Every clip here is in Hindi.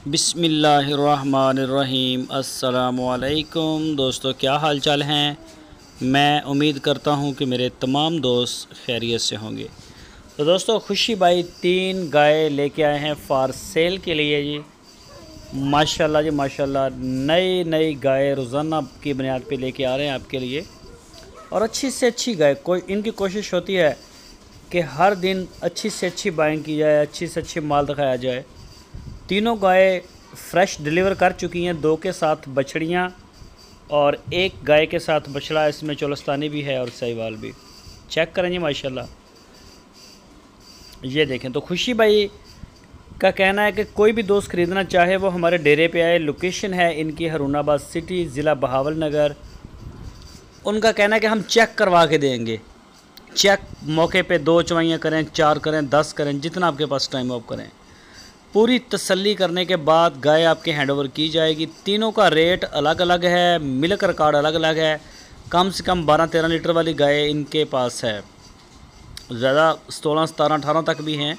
बिस्मिल्लाहिर्रहमानिर्रहीम। अस्सलामुअलैकुम दोस्तों, क्या हाल चाल हैं। मैं उम्मीद करता हूं कि मेरे तमाम दोस्त खैरियत से होंगे। तो दोस्तों, खुशी भाई 3 गाय लेके आए हैं फॉर सेल के लिए जी। माशाल्लाह जी माशाल्लाह, नई गाय रोज़ाना की बुनियाद पे लेके आ रहे हैं आपके लिए। और अच्छी से अच्छी गाय, कोई इनकी कोशिश होती है कि हर दिन अच्छी से अच्छी बाइंग की जाए, अच्छी से अच्छी माल दिखाया जाए। तीनों गाय फ्रेश डिलीवर कर चुकी हैं, 2 के साथ बछड़ियाँ और 1 गाय के साथ बछड़ा। इसमें चोलस्तानी भी है और साहिवाल भी। चेक करें जी माशाल्लाह, ये देखें। तो खुशी भाई का कहना है कि कोई भी दोस्त ख़रीदना चाहे वो हमारे डेरे पे आए। लोकेशन है इनकी हरुणाबाद सिटी, ज़िला बहावल नगर। उनका कहना है कि हम चेक करवा के देंगे। चेक मौके पे 2 चवाइयाँ करें, 4 करें, 10 करें, जितना आपके पास टाइम आप करें। पूरी तसल्ली करने के बाद गाय आपके हैंडओवर की जाएगी। तीनों का रेट अलग अलग है, मिल्क रिकॉर्ड अलग अलग है। कम से कम 12-13 लीटर वाली गाय इनके पास है, ज़्यादा 16, 17, 18 तक भी हैं।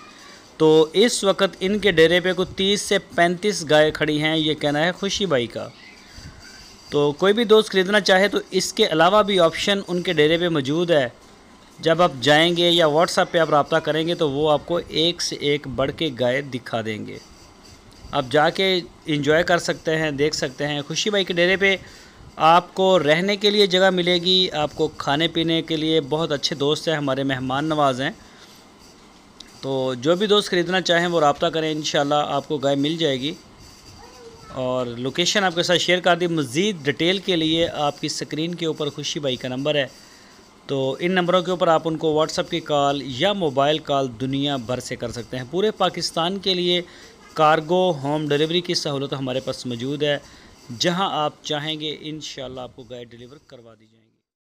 तो इस वक्त इनके डेरे पे कुछ 30 से 35 गाय खड़ी हैं, ये कहना है खुशी भाई का। तो कोई भी दोस्त ख़रीदना चाहे तो इसके अलावा भी ऑप्शन उनके डेरे पे मौजूद है। जब आप जाएंगे या व्हाट्सएप पे आप रब्ता करेंगे तो वो आपको एक से एक बढ़ के गाय दिखा देंगे। आप जाके एंजॉय कर सकते हैं, देख सकते हैं। खुशी भाई के डेरे पे आपको रहने के लिए जगह मिलेगी, आपको खाने पीने के लिए बहुत अच्छे दोस्त हैं, हमारे मेहमान नवाज हैं। तो जो भी दोस्त ख़रीदना चाहें वो रब्ता करें, इंशाल्लाह आपको गाय मिल जाएगी। और लोकेशन आपके साथ शेयर कर दी। मज़ीद डिटेल के लिए आपकी स्क्रीन के ऊपर खुशी भाई का नंबर है, तो इन नंबरों के ऊपर आप उनको व्हाट्सएप की कॉल या मोबाइल कॉल दुनिया भर से कर सकते हैं। पूरे पाकिस्तान के लिए कार्गो होम डिलीवरी की सहूलत हमारे पास मौजूद है। जहां आप चाहेंगे इंशाल्लाह आपको गाय डिलीवर करवा दी जाएगी।